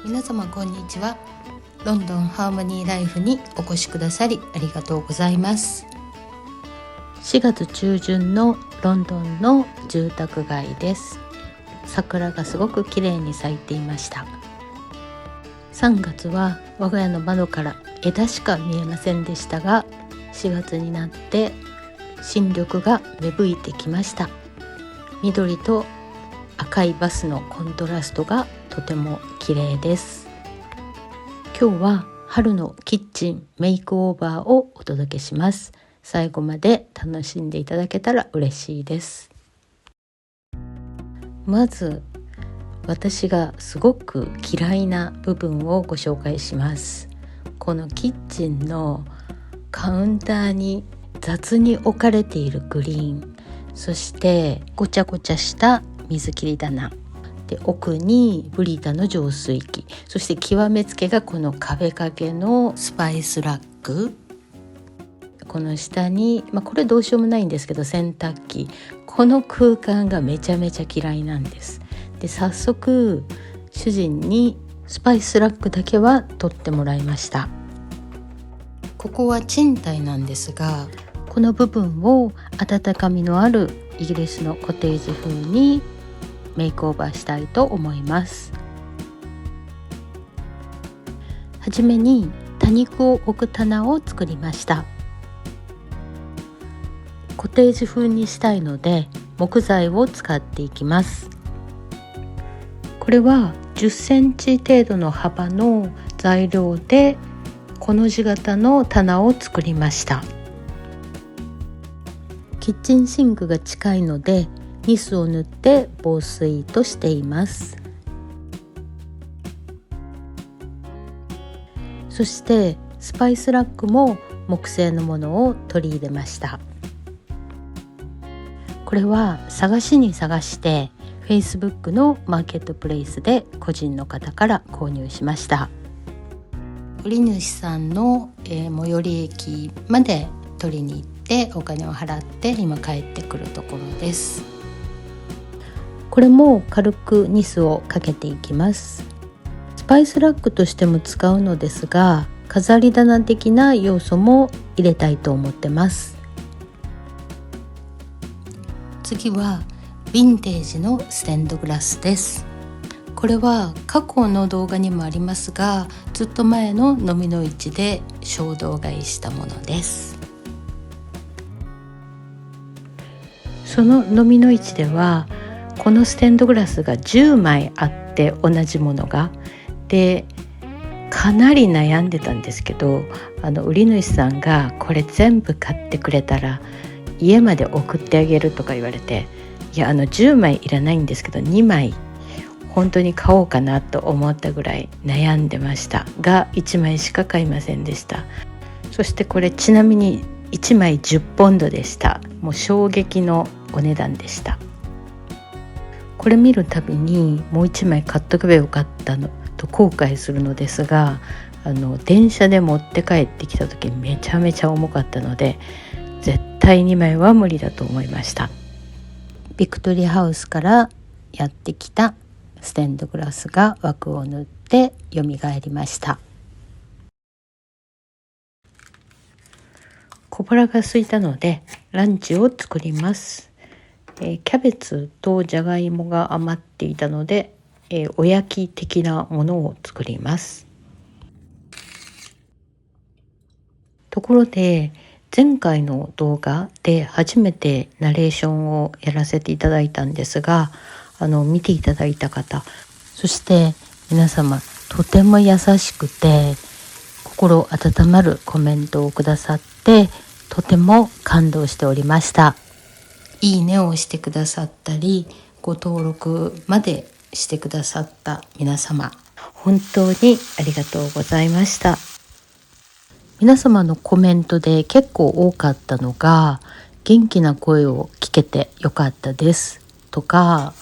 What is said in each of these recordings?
皆様こんにちは。ロンドンハーモニーライフにお越しくださりありがとうございます。4月中旬のロンドンの住宅街です。桜がすごく綺麗に咲いていました。3月は我が家の窓から枝しか見えませんでしたが、4月になって新緑が芽吹いてきました。緑と赤いバスのコントラストがとても綺麗です。今日は春のキッチンメイクオーバーをお届けします。最後まで楽しんでいただけたら嬉しいです。まず私がすごく嫌いな部分をご紹介します。このキッチンのカウンターに雑に置かれているグリーン、そしてごちゃごちゃした水切り棚で、奥にブリタの浄水器、そして極めつけがこの壁掛けのスパイスラック、この下に、これどうしようもないんですけど洗濯機。この空間がめちゃめちゃ嫌いなんです。で、早速主人にスパイスラックだけは取ってもらいました。ここは賃貸なんですが、この部分を温かみのあるイギリスのコテージ風にメイクオーバーしたいと思います。はじめに多肉を置く棚を作りました。コテージ風にしたいので木材を使っていきます。これは10センチ程度の幅の材料でこの字型の棚を作りました。キッチンシンクが近いのでニスを塗って防水としています。そしてスパイスラックも木製のものを取り入れました。これは探しに探して Facebook のマーケットプレイスで個人の方から購入しました。売り主さんの最寄り駅まで取りに行ってお金を払って今帰ってくるところです。これも軽くニスをかけていきます。スパイスラックとしても使うのですが、飾り棚的な要素も入れたいと思ってます。次はヴィンテージのステンドグラスです。これは過去の動画にもありますが、ずっと前の飲みの市で衝動買いしたものです。その飲みの市ではこのステンドグラスが10枚あって、同じものがでかなり悩んでたんですけど、売り主さんがこれ全部買ってくれたら家まで送ってあげるとか言われて、いや10枚いらないんですけど2枚本当に買おうかなと思ったぐらい悩んでましたが、1枚しか買いませんでした。そしてこれちなみに1枚10ポンドでした。もう衝撃のお値段でした。これ見るたびにもう1枚買っとけばよかったのと後悔するのですが、電車で持って帰ってきた時めちゃめちゃ重かったので絶対2枚は無理だと思いました。ビクトリアハウスからやってきたステンドグラスが枠を縫って蘇りました。小腹が空いたのでランチを作ります。キャベツとじゃがいもが余っていたので、おやき的なものを作ります。ところで前回の動画で初めてナレーションをやらせていただいたんですが、見ていただいた方、そして皆様とても優しくて心温まるコメントをくださって、とても感動しておりました。いいねをしてくださったり、ご登録までしてくださった皆様、本当にありがとうございました。皆様のコメントで結構多かったのが、元気な声を聞けてよかったですとか、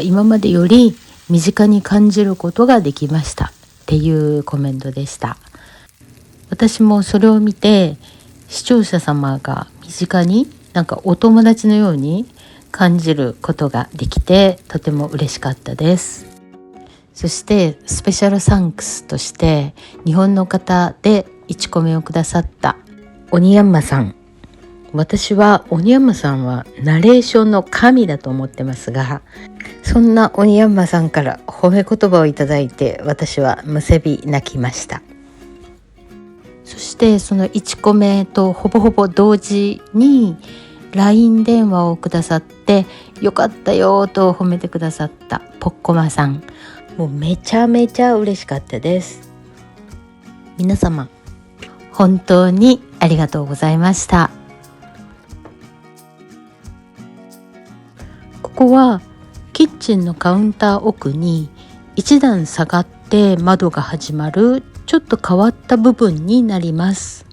今までより身近に感じることができましたっていうコメントでした。私もそれを見て、視聴者様が身近にお友達のように感じることができて、とても嬉しかったです。そしてスペシャルサンクスとして日本の方で1個目をくださった鬼山さん。私は鬼山さんはナレーションの神だと思ってますが、そんな鬼山さんから褒め言葉をいただいて、私はむせび泣きました。そしてその1個目とほぼほぼ同時に LINE 電話をくださって、よかったよと褒めてくださったポッコマさん、もうめちゃめちゃ嬉しかったです。皆様本当にありがとうございました。ここはキッチンのカウンター奥に一段下がって窓が始まるちょっと変わった部分になります。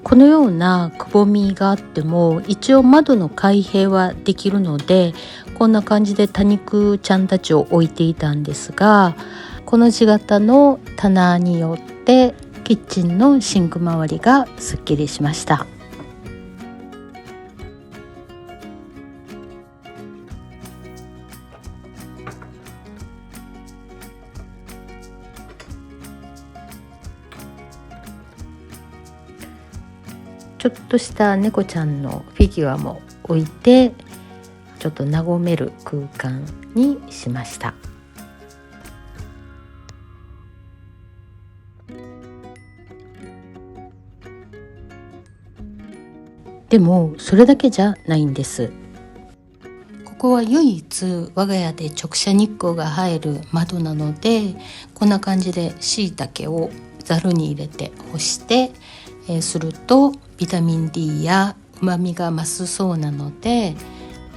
このようなくぼみがあっても一応窓の開閉はできるので、こんな感じで多肉ちゃんたちを置いていたんですが、この字型の棚によってキッチンのシンク周りがすっきりしました。ちょっとした猫ちゃんのフィギュアも置いて、ちょっと和める空間にしました。でもそれだけじゃないんです。ここは唯一我が家で直射日光が入る窓なので、こんな感じで椎茸をざるに入れて干してするとビタミン D や旨味が増すそうなので、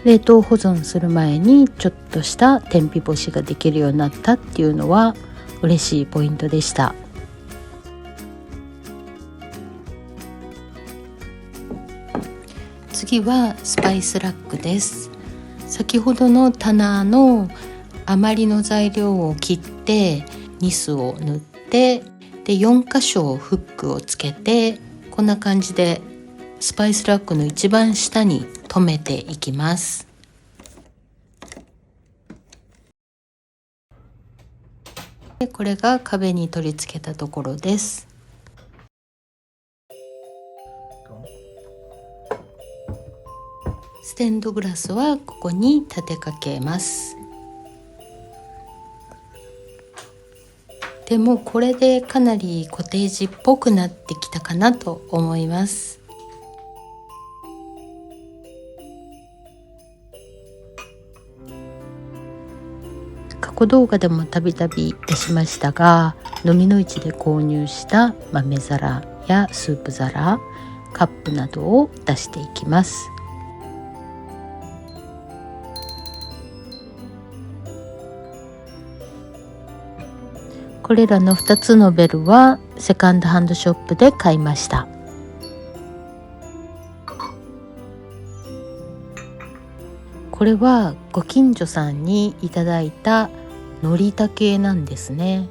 冷凍保存する前にちょっとした天日干しができるようになったっていうのは嬉しいポイントでした。次はスパイスラックです。先ほどの棚の余りの材料を切ってニスを塗って、で4箇所フックをつけて、こんな感じでスパイスラックの一番下に留めていきます。でこれが壁に取り付けたところです。ステンドグラスはここに立てかけます。でもこれでかなりコテージっぽくなってきたかなと思います。過去動画でもたびたび出しましたが、のみの市で購入した豆皿やスープ皿、カップなどを出していきます。これらの2つのベルはセカンドハンドショップで買いました。これはご近所さんにいただいたのりたけなんですね。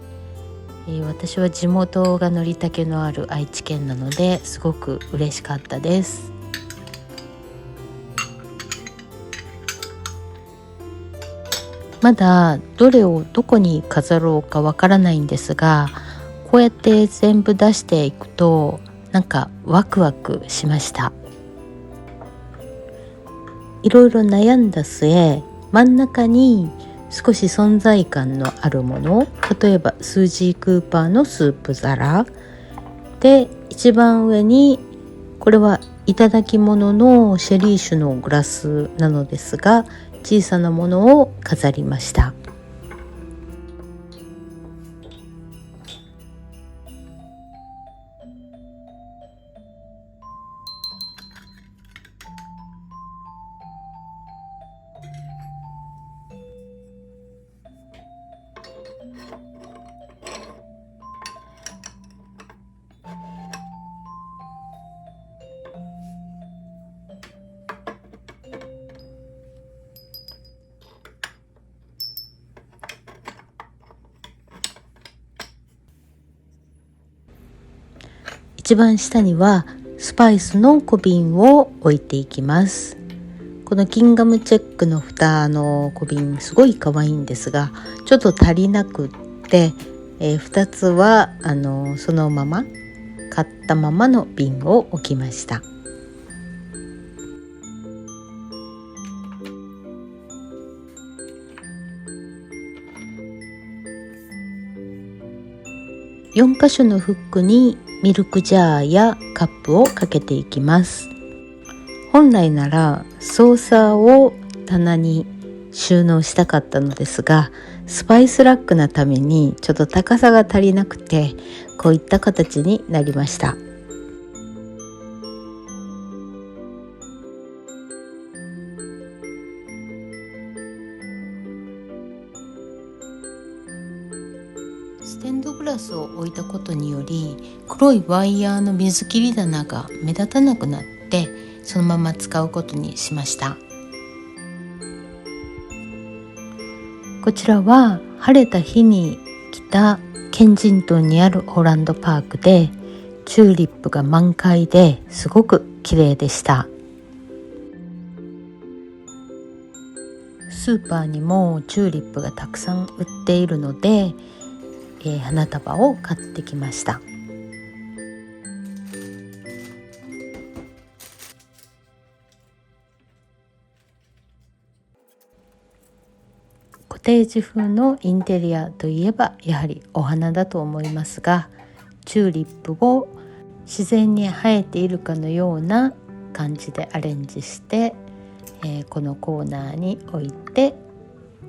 私は地元がのりたけのある愛知県なのですごく嬉しかったです。まだどれをどこに飾ろうかわからないんですが、こうやって全部出していくとなんかワクワクしました。いろいろ悩んだ末、真ん中に少し存在感のあるもの、例えばスージー・クーパーのスープ皿で、一番上にこれはいただき物のシェリー酒のグラスなのですが、小さなものを飾りました。一番下にはスパイスの小瓶を置いていきます。このギンガムチェックの蓋の小瓶すごい可愛いんですが、ちょっと足りなくって、2つはそのまま買ったままの瓶を置きました。4箇所のフックにミルクジャーやカップをかけていきます。本来ならソーサーを棚に収納したかったのですが、スパイスラックなためにちょっと高さが足りなくて、こういった形になりました。ステンドグラスを置いたことにより、黒いワイヤーの水切り棚が目立たなくなって、そのまま使うことにしました。こちらは晴れた日に来たケンジントンにあるホランドパークで、チューリップが満開ですごく綺麗でした。スーパーにもチューリップがたくさん売っているので、花束を買ってきました。コテージ風のインテリアといえばやはりお花だと思いますが、チューリップを自然に生えているかのような感じでアレンジして、このコーナーに置いて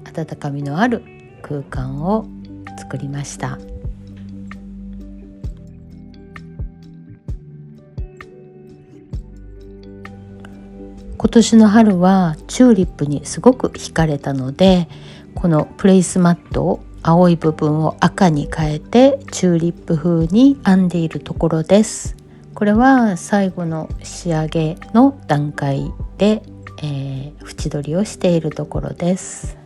温かみのある空間を作りました。今年の春はチューリップにすごく惹かれたので、このプレイスマットを青い部分を赤に変えてチューリップ風に編んでいるところです。これは最後の仕上げの段階で、縁取りをしているところです。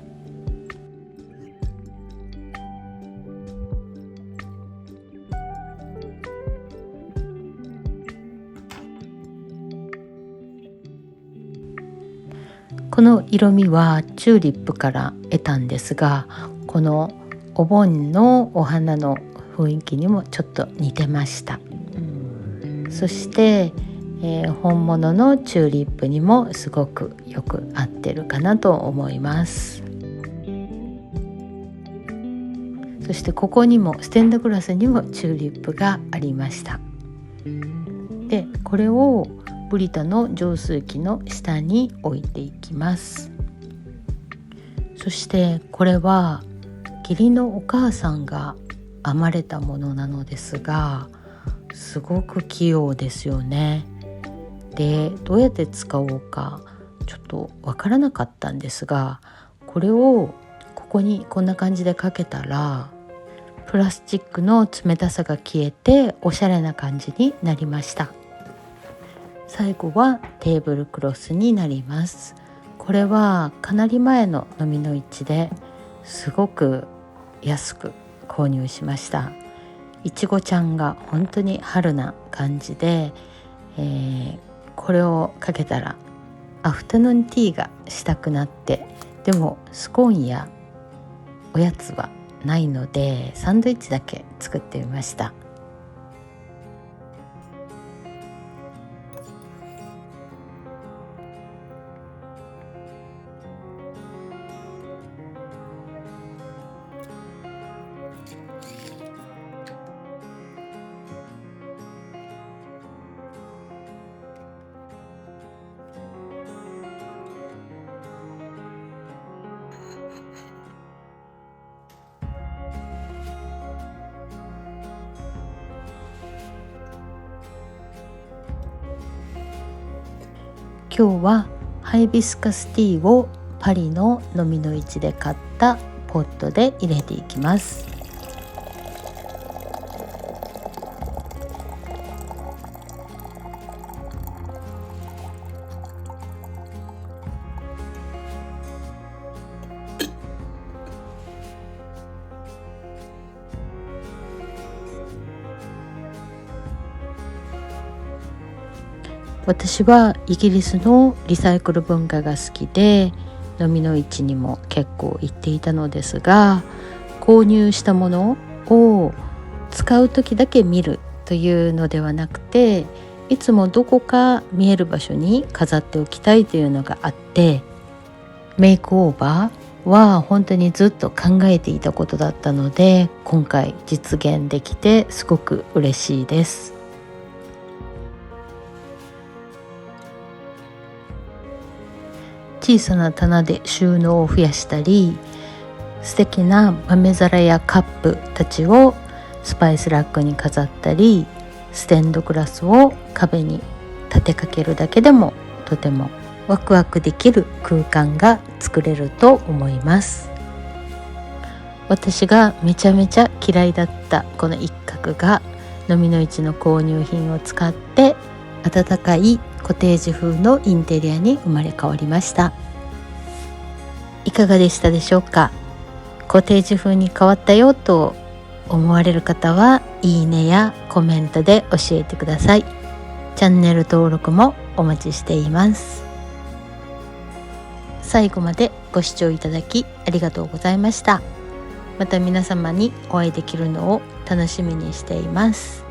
この色味はチューリップから得たんですが、このお盆のお花の雰囲気にもちょっと似てました。そして、本物のチューリップにもすごくよく合ってるかなと思います。そしてここにもステンドグラスにもチューリップがありました。で、これをブリタの浄水器の下に置いていきます。そしてこれは義理のお母さんが編まれたものなのですが、すごく器用ですよね。で、どうやって使おうかちょっとわからなかったんですが、これをここにこんな感じでかけたら、プラスチックの冷たさが消えておしゃれな感じになりました。最後はテーブルクロスになります。これはかなり前の飲みの市ですごく安く購入しました。いちごちゃんが本当に春な感じで、これをかけたらアフタヌーンティーがしたくなって、でもスコーンやおやつはないのでサンドイッチだけ作ってみました。今日はハイビスカスティーをパリの飲みの市で買ったポットで入れていきます。私はイギリスのリサイクル文化が好きで、のみの市にも結構行っていたのですが、購入したものを使う時だけ見るというのではなくて、いつもどこか見える場所に飾っておきたいというのがあって、メイクオーバーは本当にずっと考えていたことだったので、今回実現できてすごく嬉しいです。小さな棚で収納を増やしたり、素敵な豆皿やカップたちをスパイスラックに飾ったり、ステンドグラスを壁に立てかけるだけでもとてもワクワクできる空間が作れると思います。私がめちゃめちゃ嫌いだったこの一角が、のみの市の購入品を使って温かいコテージ風のインテリアに生まれ変わりました。いかがでしたでしょうか。コテージ風に変わったよと思われる方は、いいねやコメントで教えてください。チャンネル登録もお待ちしています。最後までご視聴いただきありがとうございました。また皆様にお会いできるのを楽しみにしています。